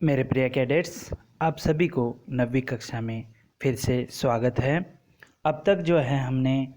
मेरे प्रिय कैडेट्स, आप सभी को 9वीं कक्षा में फिर से स्वागत है। अब तक जो है हमने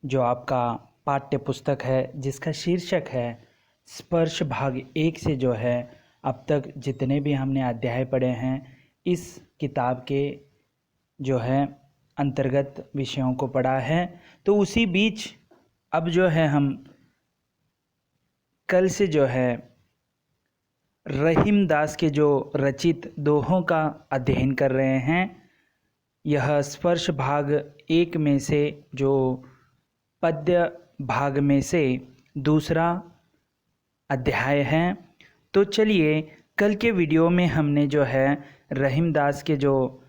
जो आपका पाठ्य पुस्तक है जिसका शीर्षक है स्पर्श भाग 1 से जो है अब तक जितने भी हमने अध्याय पढ़े हैं इस किताब के जो है अंतर्गत विषयों को पढ़ा है। तो उसी बीच अब जो है हम कल से जो है रहीम दास के जो रचित दोहों का अध्ययन कर रहे हैं। यह स्पर्श भाग 1 में से जो पद्य भाग में से दूसरा अध्याय है। तो चलिए, कल के वीडियो में हमने जो है रहीम दास के जो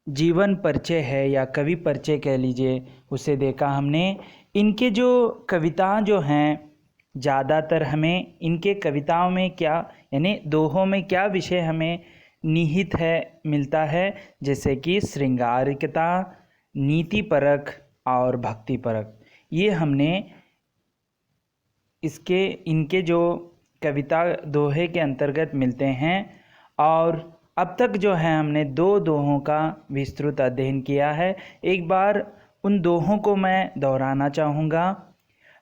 जीवन परिचय है या कवि परिचय कह लीजिए उसे देखा हमने। इनके जो कविता जो हैं ज़्यादातर हमें इनके कविताओं में क्या यानी दोहों में क्या विषय हमें निहित है मिलता है, जैसे कि श्रृंगारिकता, नीतिपरक और भक्तिपरक। ये हमने इनके जो कविता दोहे के अंतर्गत मिलते हैं। और अब तक जो है हमने 2 दोहों का विस्तृत अध्ययन किया है। एक बार उन दोहों को मैं दोहराना चाहूँगा।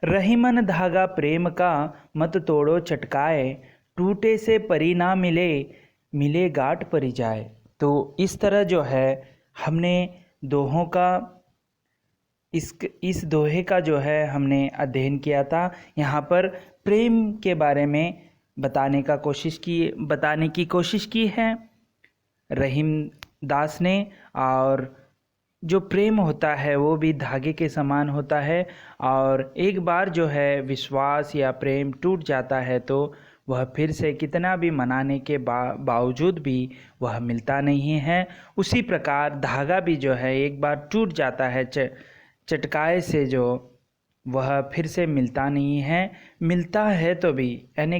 रहीमन धागा प्रेम का, मत तोड़ो चटकाए, टूटे से परी ना मिले, मिले गांठ परी जाए। तो इस तरह जो है हमने दोहों का इस दोहे का जो है हमने अध्ययन किया था। यहाँ पर प्रेम के बारे में बताने की कोशिश की है रहीम दास ने। और जो प्रेम होता है वो भी धागे के समान होता है, और एक बार जो है विश्वास या प्रेम टूट जाता है तो वह फिर से कितना भी मनाने के बावजूद भी वह मिलता नहीं है। उसी प्रकार धागा भी जो है एक बार टूट जाता है चटकाए से, जो वह फिर से मिलता नहीं है। मिलता है तो भी यानी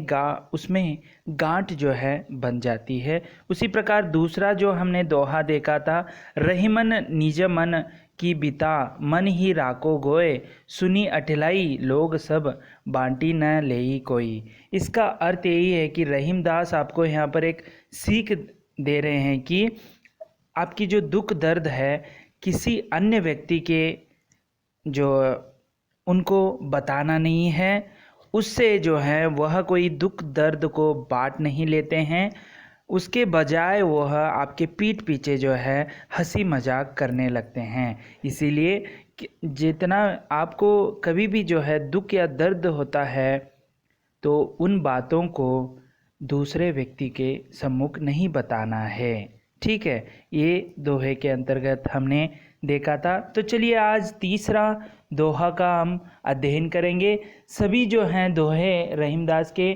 उसमें गांठ जो है बन जाती है। उसी प्रकार दूसरा जो हमने दोहा देखा था, रहीमन निज मन की बिता, मन ही राको गोए, सुनी अठलाई लोग सब, बांटी न लेई कोई। इसका अर्थ यही है कि रहीम दास आपको यहाँ पर एक सीख दे रहे हैं कि आपकी जो दुख दर्द है किसी अन्य व्यक्ति के जो उनको बताना नहीं है, उससे जो है वह कोई दुख दर्द को बांट नहीं लेते हैं। उसके बजाय वह आपके पीठ पीछे जो है हंसी मजाक करने लगते हैं। इसीलिए जितना आपको कभी भी जो है दुख या दर्द होता है तो उन बातों को दूसरे व्यक्ति के सम्मुख नहीं बताना है। ठीक है, ये दोहे के अंतर्गत हमने देखा था। तो चलिए आज तीसरा दोहा का हम अध्ययन करेंगे। सभी जो हैं दोहे रहीम दास के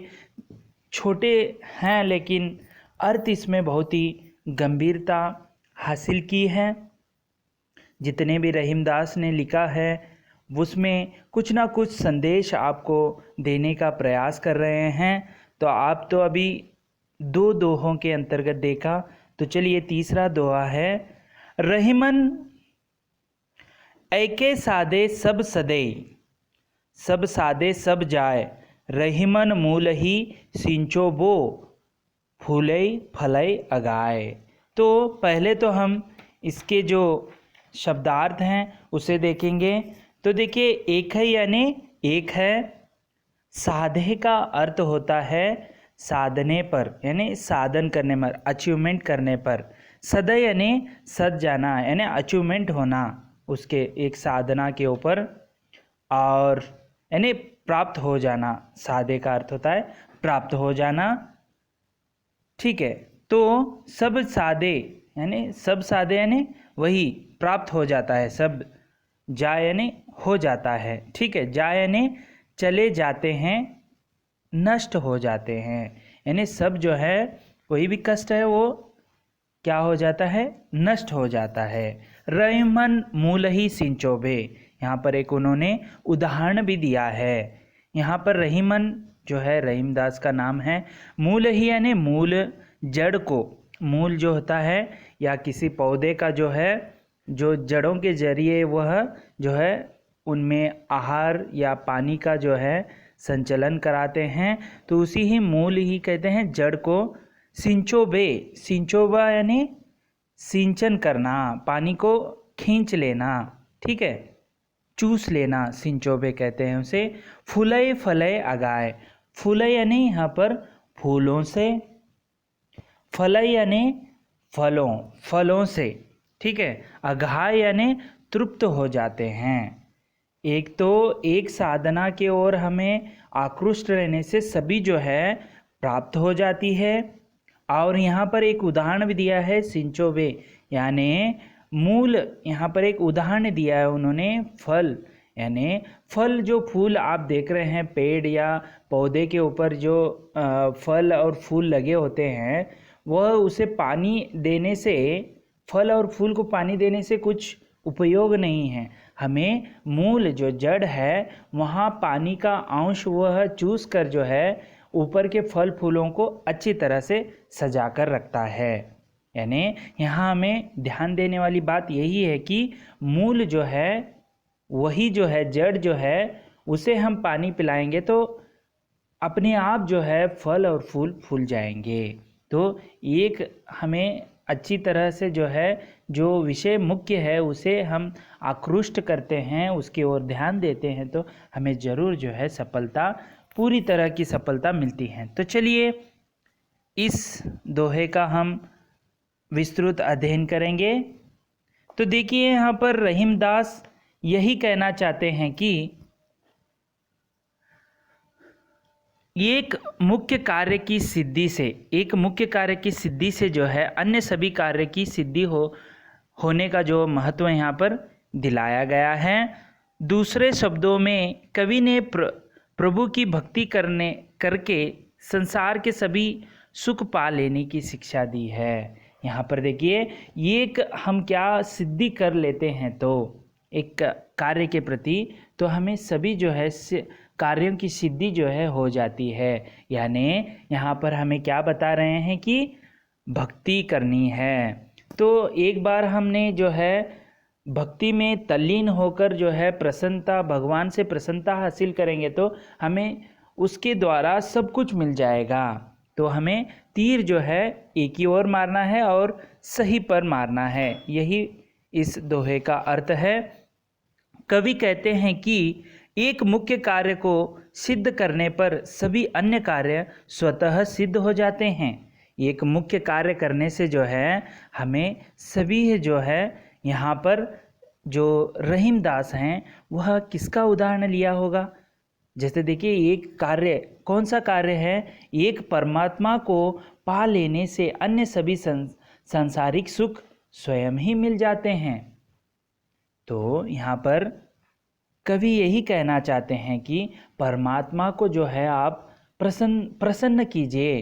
छोटे हैं, लेकिन अर्थ इसमें बहुत ही गंभीरता हासिल की है। जितने भी रहीम दास ने लिखा है उसमें कुछ ना कुछ संदेश आपको देने का प्रयास कर रहे हैं। तो आप तो अभी 2 दोहों के अंतर्गत देखा। तो चलिए तीसरा दोहा है, रहीमन ऐके सादे सब सदे, सब सादे सब जाए, रहीमन मूल ही सिंचो बो, फूलई फलई अगाए। तो पहले तो हम इसके जो शब्दार्थ हैं उसे देखेंगे। तो देखिए, एक है यानी एक है। साधे का अर्थ होता है साधने पर यानी साधन करने पर, अचीवमेंट करने पर। सदै यानी सद जाना यानी अचीवमेंट होना उसके एक साधना के ऊपर, और यानी प्राप्त हो जाना। साधे का अर्थ होता है प्राप्त हो जाना। ठीक है, तो सब सादे यानी वही प्राप्त हो जाता है। सब जा यानी हो जाता है। ठीक है, जा यानी चले जाते हैं, नष्ट हो जाते हैं। यानी सब जो है कोई भी कष्ट है वो क्या हो जाता है, नष्ट हो जाता है। रहीमन मूल ही सिंचोबे, यहाँ पर एक उन्होंने उदाहरण भी दिया है। यहाँ पर रहीमन जो है रहीम दास का नाम है। मूल ही यानी मूल, जड़ को। मूल जो होता है या किसी पौधे का जो है जो जड़ों के जरिए वह जो है उनमें आहार या पानी का जो है संचलन कराते हैं, तो उसी ही मूल ही कहते हैं जड़ को सिंचोबे, सिंचोबा यानी सिंचन करना, पानी को खींच लेना, ठीक है, चूस लेना, सिंचोबे कहते हैं उसे। फूलय फलय अगाय, फूलय यानी यहाँ पर फूलों से, फलय यानी फलों, फलों से, ठीक है। अघाय यानी तृप्त हो जाते हैं। एक तो एक साधना की ओर हमें आकृष्ट रहने से सभी जो है प्राप्त हो जाती है। और यहाँ पर एक उदाहरण भी दिया है, सिंचोबे यानी मूल, यहाँ पर एक उदाहरण दिया है उन्होंने, फल यानी फल, जो फूल आप देख रहे हैं पेड़ या पौधे के ऊपर जो फल और फूल लगे होते हैं, वह उसे पानी देने से, फल और फूल को पानी देने से कुछ उपयोग नहीं है। हमें मूल जो जड़ है वहाँ पानी का अंश वह चूस कर जो है ऊपर के फल फूलों को अच्छी तरह से सजा कर रखता है। यानी यहाँ हमें ध्यान देने वाली बात यही है कि मूल जो है, वही जो है जड़ जो है, उसे हम पानी पिलाएंगे तो अपने आप जो है फल और फूल फूल जाएंगे। तो एक हमें अच्छी तरह से जो है जो विषय मुख्य है उसे हम आकृष्ट करते हैं, उसकी ओर ध्यान देते हैं, तो हमें ज़रूर जो है सफलता, पूरी तरह की सफलता मिलती है। तो चलिए इस दोहे का हम विस्तृत अध्ययन करेंगे। तो देखिए यहाँ पर रहीमदास यही कहना चाहते हैं कि एक मुख्य कार्य की सिद्धि से, एक मुख्य कार्य की सिद्धि से जो है अन्य सभी कार्य की सिद्धि होने का जो महत्व यहाँ पर दिलाया गया है। दूसरे शब्दों में कवि ने प्रभु की भक्ति करके संसार के सभी सुख पा लेने की शिक्षा दी है। यहाँ पर देखिए एक हम क्या सिद्धि कर लेते हैं तो एक कार्य के प्रति, तो हमें सभी जो है कार्यों की सिद्धि जो है हो जाती है। यानी यहाँ पर हमें क्या बता रहे हैं कि भक्ति करनी है। तो एक बार हमने जो है भक्ति में तल्लीन होकर जो है प्रसन्नता, भगवान से प्रसन्नता हासिल करेंगे तो हमें उसके द्वारा सब कुछ मिल जाएगा। तो हमें तीर जो है एक ही ओर मारना है और सही पर मारना है, यही इस दोहे का अर्थ है। कवि कहते हैं कि एक मुख्य कार्य को सिद्ध करने पर सभी अन्य कार्य स्वतः सिद्ध हो जाते हैं। एक मुख्य कार्य करने से जो है हमें सभी जो है, यहाँ पर जो रहीमदास हैं वह किसका उदाहरण लिया होगा? जैसे देखिए एक कार्य, कौन सा कार्य है? एक परमात्मा को पा लेने से अन्य सभी सांसारिक सुख स्वयं ही मिल जाते हैं। तो यहाँ पर कवि यही कहना चाहते हैं कि परमात्मा को जो है आप प्रसन्न कीजिए।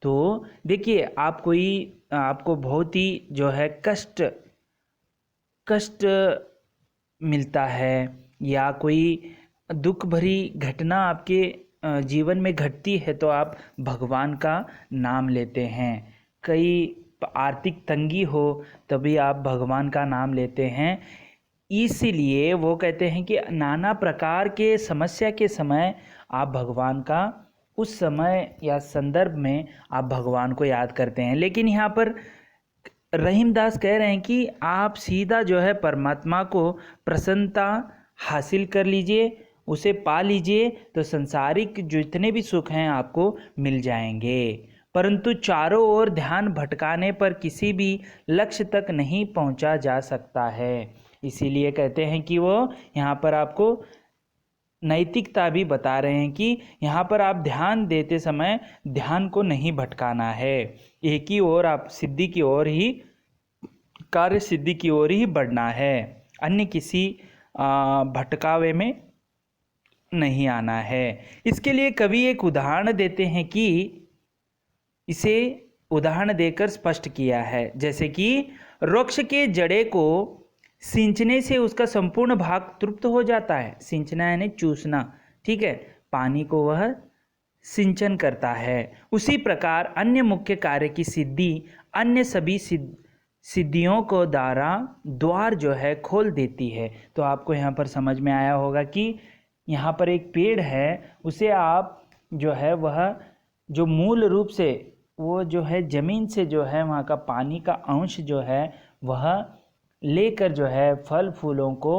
तो देखिए आपको बहुत ही जो है कष्ट मिलता है या कोई दुख भरी घटना आपके जीवन में घटती है तो आप भगवान का नाम लेते हैं। कई आर्थिक तंगी हो तभी आप भगवान का नाम लेते हैं। इसीलिए वो कहते हैं कि नाना प्रकार के समस्या के समय आप भगवान का, उस समय या संदर्भ में आप भगवान को याद करते हैं। लेकिन यहाँ पर रहीमदास कह रहे हैं कि आप सीधा जो है परमात्मा को प्रसन्नता हासिल कर लीजिए, उसे पा लीजिए, तो संसारिक जितने भी सुख हैं आपको मिल जाएंगे। परंतु चारों ओर ध्यान भटकाने पर किसी भी लक्ष्य तक नहीं पहुंचा जा सकता है। इसीलिए कहते हैं कि वो यहाँ पर आपको नैतिकता भी बता रहे हैं कि यहाँ पर आप ध्यान देते समय ध्यान को नहीं भटकाना है, एक ही ओर आप सिद्धि की ओर ही, कार्य सिद्धि की ओर ही बढ़ना है, अन्य किसी भटकावे में नहीं आना है। इसके लिए कवि एक उदाहरण देते हैं कि इसे उदाहरण देकर स्पष्ट किया है। जैसे कि वृक्ष के जड़े को सींचने से उसका संपूर्ण भाग तृप्त हो जाता है। सींचना यानी चूसना, ठीक है, पानी को वह सिंचन करता है। उसी प्रकार अन्य मुख्य कार्य की सिद्धि अन्य सभी सिद्धियों को द्वार जो है खोल देती है। तो आपको यहाँ पर समझ में आया होगा कि यहाँ पर एक पेड़ है, उसे आप जो है वह जो मूल रूप से वो जो है ज़मीन से जो है वहाँ का पानी का अंश जो है वह लेकर जो है फल फूलों को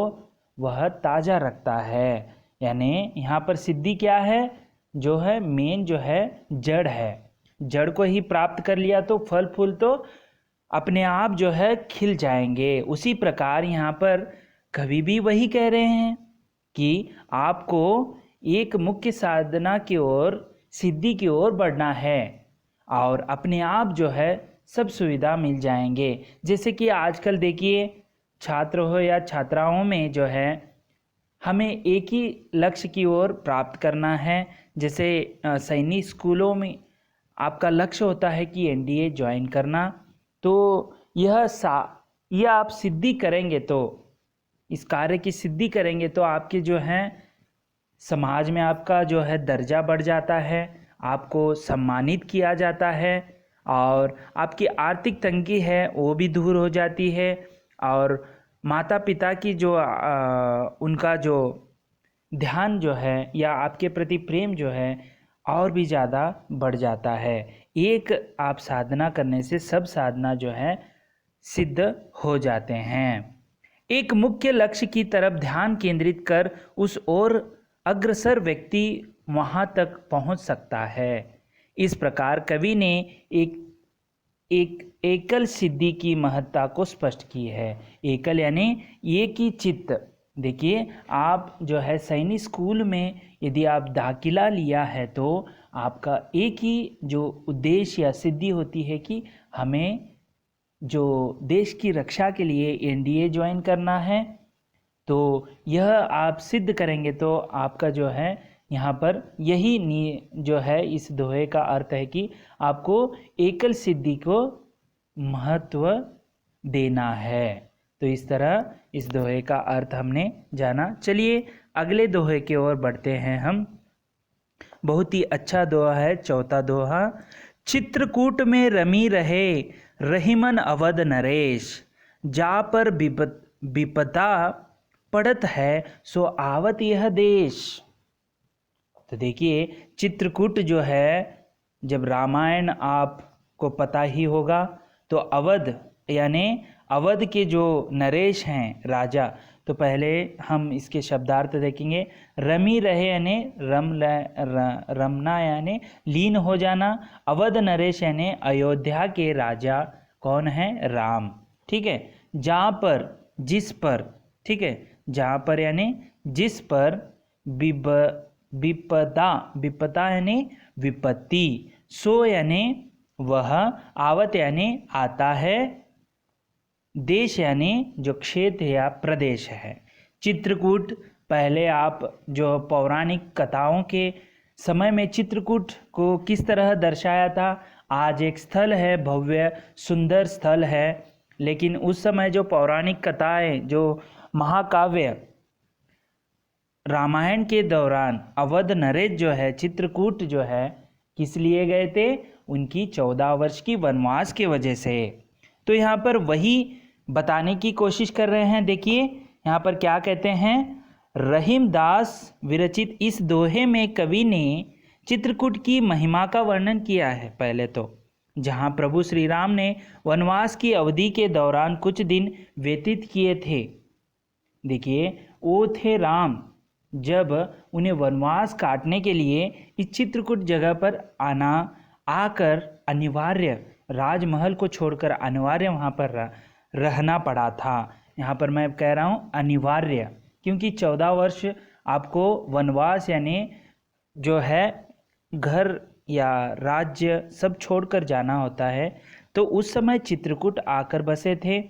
वह ताज़ा रखता है। यानी यहाँ पर सिद्धि क्या है, जो है मेन जो है जड़ है। जड़ को ही प्राप्त कर लिया तो फल फूल तो अपने आप जो है खिल जाएंगे। उसी प्रकार यहाँ पर कवि भी वही कह रहे हैं कि आपको एक मुख्य साधना की ओर, सिद्धि की ओर बढ़ना है और अपने आप जो है सब सुविधा मिल जाएंगे। जैसे कि आजकल देखिए छात्र हो या छात्राओं में जो है हमें एक ही लक्ष्य की ओर प्राप्त करना है। जैसे सैनिक स्कूलों में आपका लक्ष्य होता है कि एनडीए ज्वाइन करना, तो यह आप सिद्धि करेंगे तो, इस कार्य की सिद्धि करेंगे तो आपके जो है समाज में आपका जो है दर्जा बढ़ जाता है, आपको सम्मानित किया जाता है और आपकी आर्थिक तंगी है वो भी दूर हो जाती है और माता पिता की जो उनका जो ध्यान जो है या आपके प्रति प्रेम जो है और भी ज़्यादा बढ़ जाता है। एक आप साधना करने से सब साधना जो है सिद्ध हो जाते हैं। एक मुख्य लक्ष्य की तरफ ध्यान केंद्रित कर उस ओर अग्रसर व्यक्ति वहाँ तक पहुँच सकता है। इस प्रकार कवि ने एक एकल सिद्धि की महत्ता को स्पष्ट की है। एकल यानी एक ही चित्त। देखिए आप जो है सैनिक स्कूल में यदि आप दाखिला लिया है तो आपका एक ही जो उद्देश्य या सिद्धि होती है कि हमें जो देश की रक्षा के लिए एनडीए ज्वाइन करना है। तो यह आप सिद्ध करेंगे तो आपका जो है यहाँ पर यही जो है इस दोहे का अर्थ है कि आपको एकल सिद्धि को महत्व देना है। तो इस तरह इस दोहे का अर्थ हमने जाना। चलिए अगले दोहे की ओर बढ़ते हैं हम। बहुत ही अच्छा दोहा है चौथा दोहा। चित्रकूट में रमी रहे रहीमन अवध नरेश, जा पर विपदा पड़त है सो आवत यह देश। तो देखिए चित्रकूट जो है, जब रामायण आपको पता ही होगा तो अवध यानी अवध के जो नरेश हैं राजा, तो पहले हम इसके शब्दार्थ देखेंगे। रमी रहे यानी रमना यानी लीन हो जाना। अवध नरेश यानी अयोध्या के राजा कौन है, राम। ठीक है। जहाँ पर जिस पर, ठीक है, जहाँ पर यानी जिस पर विपदा यानी विपत्ति, सो यानी वह, आवत यानी आता है, देश यानी जो क्षेत्र या प्रदेश है। चित्रकूट पहले आप जो पौराणिक कथाओं के समय में चित्रकूट को किस तरह दर्शाया था। आज एक स्थल है, भव्य सुंदर स्थल है, लेकिन उस समय जो पौराणिक कथाएं, जो महाकाव्य रामायण के दौरान अवध नरेश जो है चित्रकूट जो है किस लिए गए थे, उनकी 14 वर्ष की वनवास की वजह से। तो यहाँ पर वही बताने की कोशिश कर रहे हैं। देखिए यहाँ पर क्या कहते हैं। रहीम दास विरचित इस दोहे में कवि ने चित्रकूट की महिमा का वर्णन किया है। पहले तो जहाँ प्रभु श्री राम ने वनवास की अवधि के दौरान कुछ दिन व्यतीत किए थे। देखिए वो थे राम, जब उन्हें वनवास काटने के लिए इस चित्रकूट जगह पर आकर अनिवार्य, राजमहल को छोड़कर अनिवार्य वहाँ पर रहना पड़ा था। यहाँ पर मैं कह रहा हूँ अनिवार्य, क्योंकि 14 वर्ष आपको वनवास यानी जो है घर या राज्य सब छोड़कर जाना होता है। तो उस समय चित्रकूट आकर बसे थे।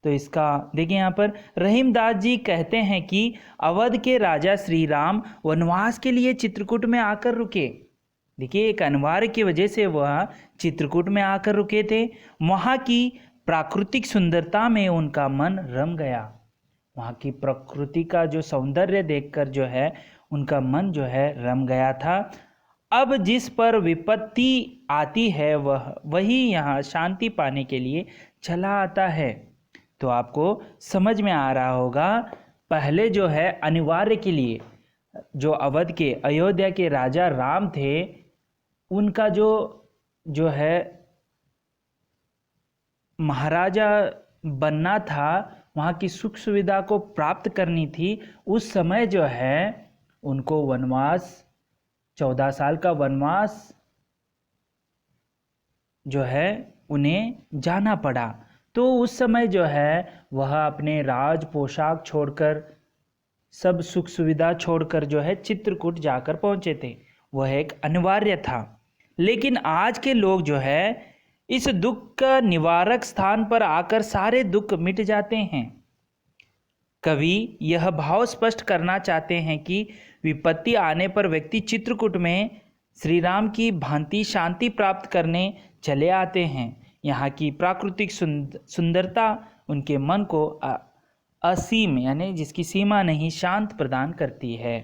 तो इसका देखिए यहाँ पर रहीम दास जी कहते हैं कि अवध के राजा श्री राम वनवास के लिए चित्रकूट में आकर रुके। देखिए एक अनिवार्य की वजह से वह चित्रकूट में आकर रुके थे। वहाँ की प्राकृतिक सुंदरता में उनका मन रम गया। वहाँ की प्रकृति का जो सौंदर्य देखकर जो है उनका मन जो है रम गया था। अब जिस पर विपत्ति आती है वही यहाँ शांति पाने के लिए चला आता है। तो आपको समझ में आ रहा होगा, पहले जो है अनिवार्य के लिए जो अवध के अयोध्या के राजा राम थे, उनका जो जो है महाराजा बनना था, वहाँ की सुख सुविधा को प्राप्त करनी थी, उस समय जो है उनको वनवास, 14 साल का वनवास जो है उन्हें जाना पड़ा। तो उस समय जो है वह अपने राज पोशाक छोड़कर, सब सुख सुविधा छोड़कर जो है चित्रकूट जाकर पहुंचे थे। वह एक अनिवार्य था। लेकिन आज के लोग जो है इस दुख का निवारक स्थान पर आकर सारे दुख मिट जाते हैं। कवि यह भाव स्पष्ट करना चाहते हैं कि विपत्ति आने पर व्यक्ति चित्रकूट में श्री राम की भांति शांति प्राप्त करने चले आते हैं। यहाँ की प्राकृतिक सुंदरता उनके मन को असीम, यानी जिसकी सीमा नहीं, शांत प्रदान करती है।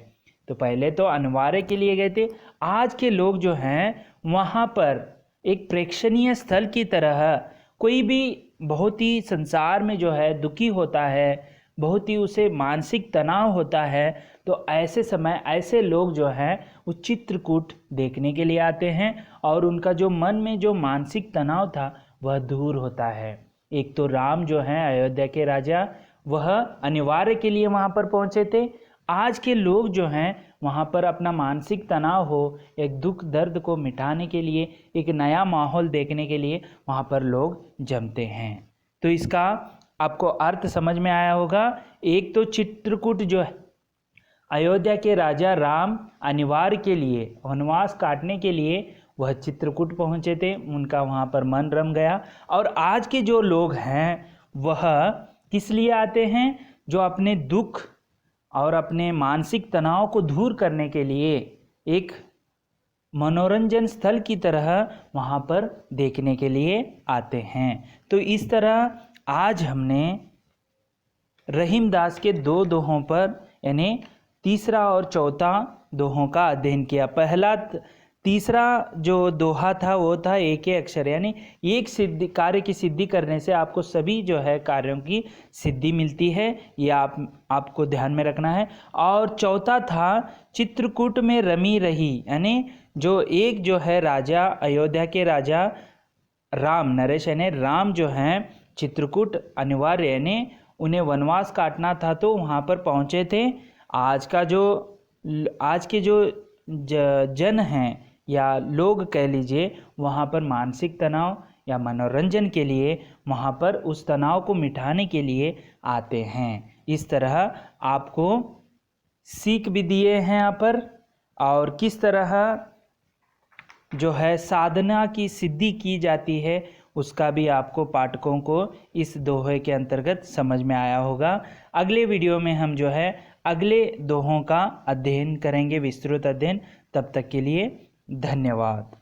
तो पहले तो अनिवार्य के लिए गए थे, आज के लोग जो हैं वहाँ पर एक प्रेक्षणीय स्थल की तरह, कोई भी बहुत ही संसार में जो है दुखी होता है, बहुत ही उसे मानसिक तनाव होता है, तो ऐसे समय ऐसे लोग जो हैं वो चित्रकूट देखने के लिए आते हैं और उनका जो मन में जो मानसिक तनाव था वह दूर होता है। एक तो राम जो हैं अयोध्या के राजा, वह अनिवार्य के लिए वहाँ पर पहुँचे थे। आज के लोग जो हैं वहाँ पर अपना मानसिक तनाव हो, एक दुख दर्द को मिटाने के लिए, एक नया माहौल देखने के लिए वहाँ पर लोग जमते हैं। तो इसका आपको अर्थ समझ में आया होगा। एक तो चित्रकूट जो है अयोध्या के राजा राम अनिवार्य के लिए, वनवास काटने के लिए वह चित्रकूट पहुँचे थे, उनका वहाँ पर मन रम गया। और आज के जो लोग हैं वह किस लिए आते हैं? जो अपने दुख और अपने मानसिक तनाव को दूर करने के लिए एक मनोरंजन स्थल की तरह वहाँ पर देखने के लिए आते हैं। तो इस तरह आज हमने रहीमदास के दो दोहों पर, यानी तीसरा और चौथा दोहों का अध्ययन किया। तीसरा जो दोहा था वो था एक अक्षर, यानी एक सिद्धि, कार्य की सिद्धि करने से आपको सभी जो है कार्यों की सिद्धि मिलती है, ये आपको ध्यान में रखना है। और चौथा था चित्रकूट में रमी रही, यानी जो एक जो है राजा, अयोध्या के राजा राम, नरेश यानी राम जो हैं चित्रकूट अनिवार्य, यानी उन्हें वनवास काटना था तो वहाँ पर पहुँचे थे। आज के जो जन हैं या लोग कह लीजिए, वहाँ पर मानसिक तनाव या मनोरंजन के लिए, वहाँ पर उस तनाव को मिटाने के लिए आते हैं। इस तरह आपको सीख भी दिए हैं यहाँ पर, और किस तरह जो है साधना की सिद्धि की जाती है उसका भी आपको पाठकों को इस दोहे के अंतर्गत समझ में आया होगा। अगले वीडियो में हम जो है अगले दोहों का अध्ययन करेंगे, विस्तृत अध्ययन। तब तक के लिए धन्यवाद।